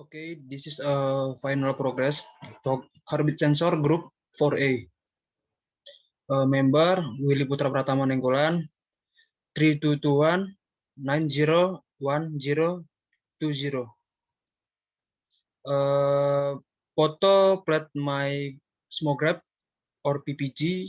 Okay, this is a final progress for Heartbeat Sensor Group 4A. Member Willy Putra Pratama Nenggolan 3221 901020. Photo plate my smograph or PPG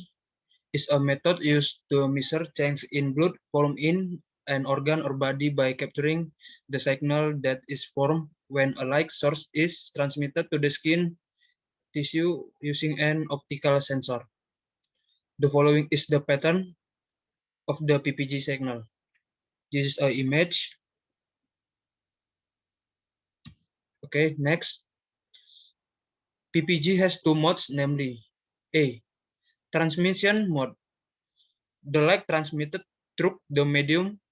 is a method used to measure change in blood volume in an organ or body by capturing the signal that is formed when a light source is transmitted to the skin tissue using an optical sensor. The following is the pattern of the PPG signal. This is an image. Okay, next. PPG has two modes, namely A. Transmission mode. The light transmitted through the medium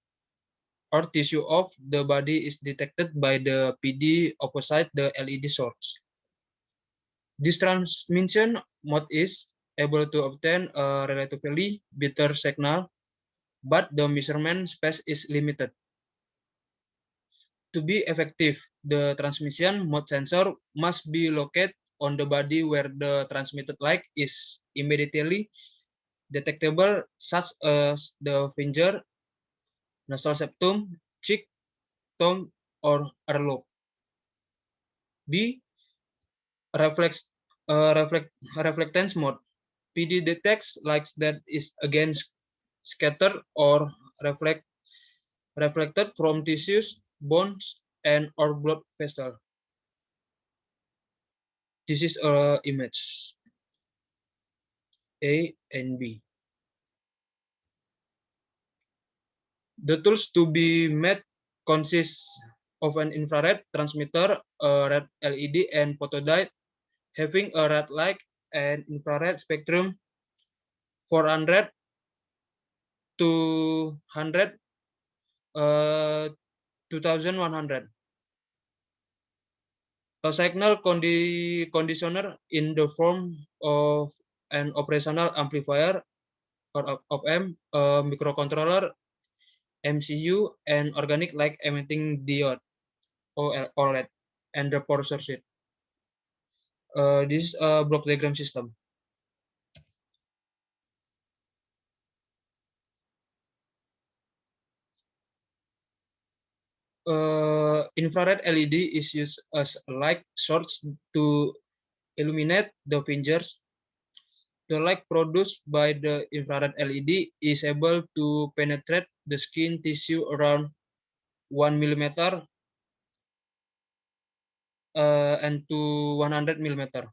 or tissue of the body is detected by the PD opposite the LED source. This transmission mode is able to obtain a relatively better signal, but the measurement space is limited. To be effective, the transmission mode sensor must be located on the body where the transmitted light is immediately detectable, such as the finger, nasal septum, cheek, tongue, or earlobe. B. Reflectance mode. PD detects light that is again scattered or reflected from tissues, bones, and or blood vessel. This is a image A and B. The tools to be made consist of an infrared transmitter, a red LED, and photodiode having a red light and infrared spectrum 400 to 100 2100. A signal conditioner in the form of an operational amplifier or op-amp, a microcontroller, MCU, and organic light emitting diode OLED, and the power circuit. This is a block diagram system. Infrared LED is used as a light source to illuminate the fingers. The light produced by the infrared LED is able to penetrate the skin tissue around 1 millimeter and to 100 millimeter.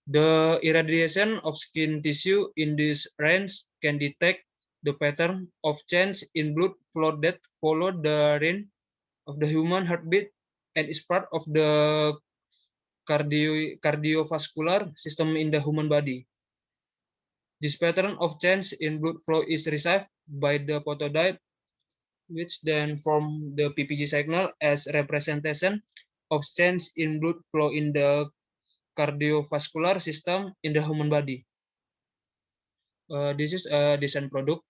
The irradiation of skin tissue in this range can detect the pattern of change in blood flow that follow the rhythm of the human heartbeat and is part of the cardiovascular system in the human body. This pattern of change in blood flow is received by the photodiode, which then form the PPG signal as representation of change in blood flow in the cardiovascular system in the human body. This is a design product.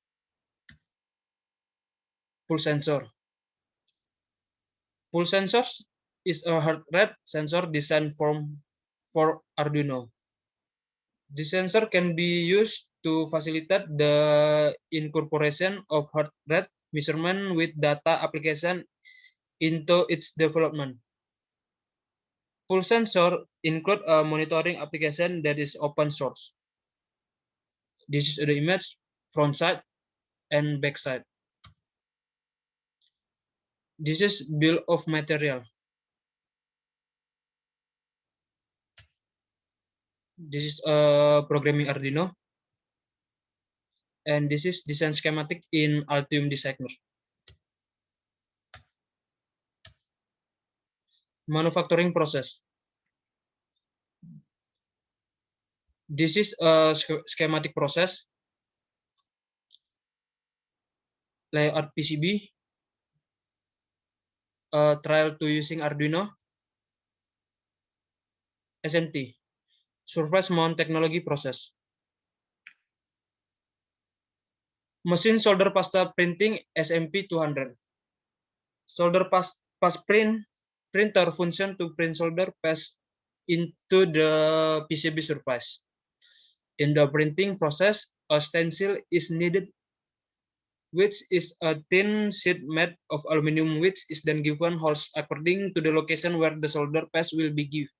Pulse sensor. Pulse sensors is a heart rate sensor designed for Arduino. This sensor can be used to facilitate the incorporation of heart rate measurement with data application into its development. Pulse sensor include a monitoring application that is open source. This is the image front side and back side. This is bill of material. This is a programming Arduino. And this is design schematic in Altium Designer. Manufacturing process. This is a schematic process. Layout PCB. Trial to using Arduino. SMT. Surface mount technology process. Machine solder pasta printing SMP 200. Solder pass print printer function to print solder pass into the PCB surface. In the printing process, a stencil is needed, which is a thin sheet made of aluminum, which is then given holes according to the location where the solder pass will be given.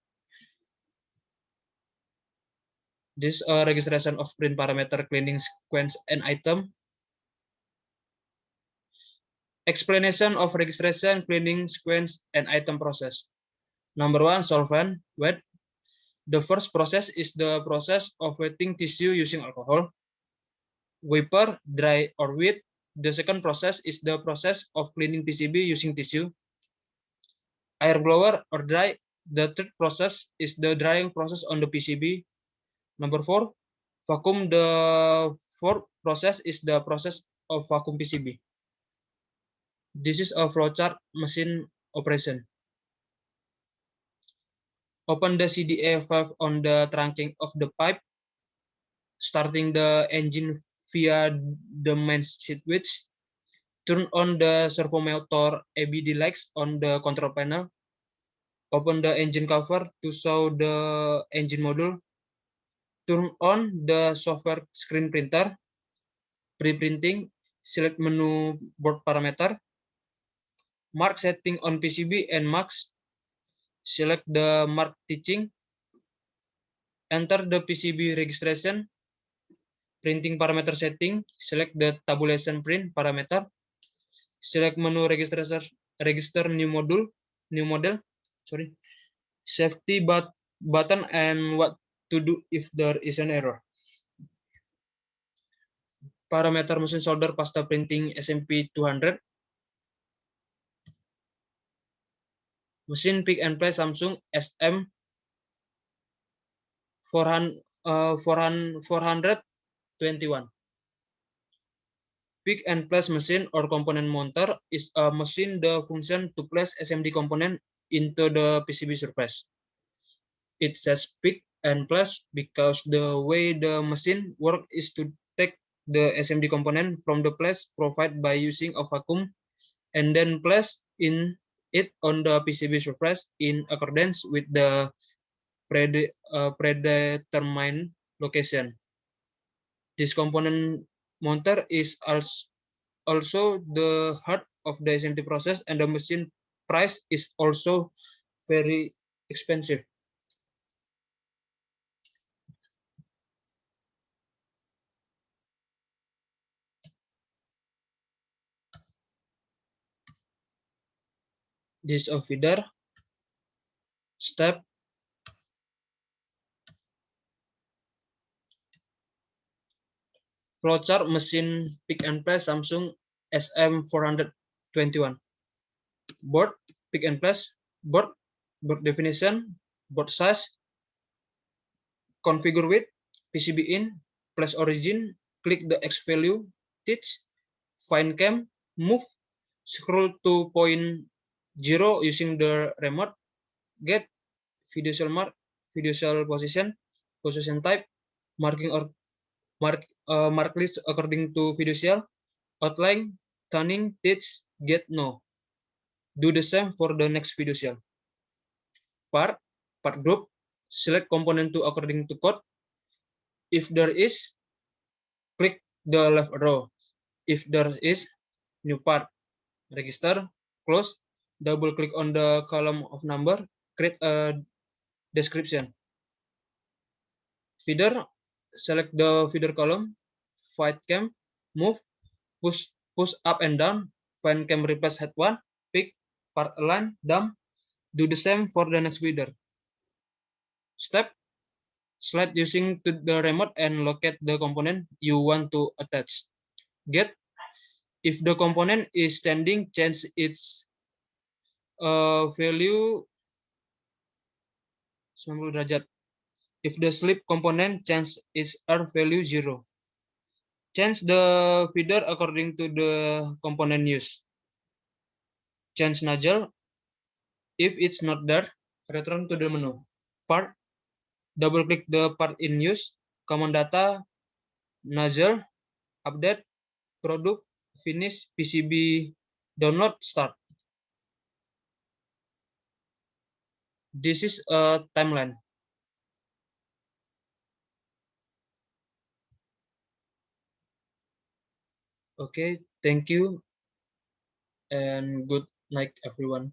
This is a registration of print parameter, cleaning sequence, and item. Explanation of registration, cleaning sequence, and item process. Number one, solvent, wet. The first process is the process of wetting tissue using alcohol. Vapor, dry, or wet. The second process is the process of cleaning PCB using tissue. Air blower or dry. The third process is the drying process on the PCB. Number four, vacuum. The fourth process is the process of vacuum PCB. This is a flowchart machine operation. Open the CDA valve on the trunking of the pipe, starting the engine via the main switch. Turn on the servo motor ABD lights on the control panel. Open the engine cover to show the engine module. Turn on the software screen printer. Pre-printing, select menu board parameter. Mark setting on PCB and marks. Select the mark teaching. Enter the PCB registration. Printing parameter setting, select the tabulation print parameter. Select menu register new model. Safety button and what to do if there is an error. Parameter mesin solder pasta printing SMP 200. Mesin pick and place Samsung SM 421. Pick and place machine or component mounter is a machine the function to place SMD component into the PCB surface. It says pick and place because the way the machine works is to take the SMD component from the place provided by using a vacuum and then place it on the PCB surface in accordance with the predetermined location. This component mounter is also the heart of the SMD process, and the machine price is also very expensive. This is a feeder. Step. Flowchart machine pick and place Samsung SM421. Board pick and place. Board definition, board size, configure with, PCB in, place origin, click the X value, teach, find cam, move, scroll to point 0 using the remote, get, video cell mark, video cell position type, marking or mark list according to video cell, outline, turning, teach, get, no. Do the same for the next video cell. Part group, select component to according to code. If there is, click the left arrow. If there is, new part, register, close, double click on the column of number, create a description. Feeder, select the feeder column, find cam, move, push up and down, find cam replace head 1, pick, part align, dump. Do the same for the next feeder. Step, slide using the remote and locate the component you want to attach. Get, if the component is standing, change its value 90 derajat. If the slip component, change its R value 0. Change the feeder according to the component used. Change nozzle. If it's not there, return to the menu. Part, double click the part in use. Command data, nozzle, update, product, finish, PCB, download, start. This is a timeline. Okay, thank you and good night, everyone.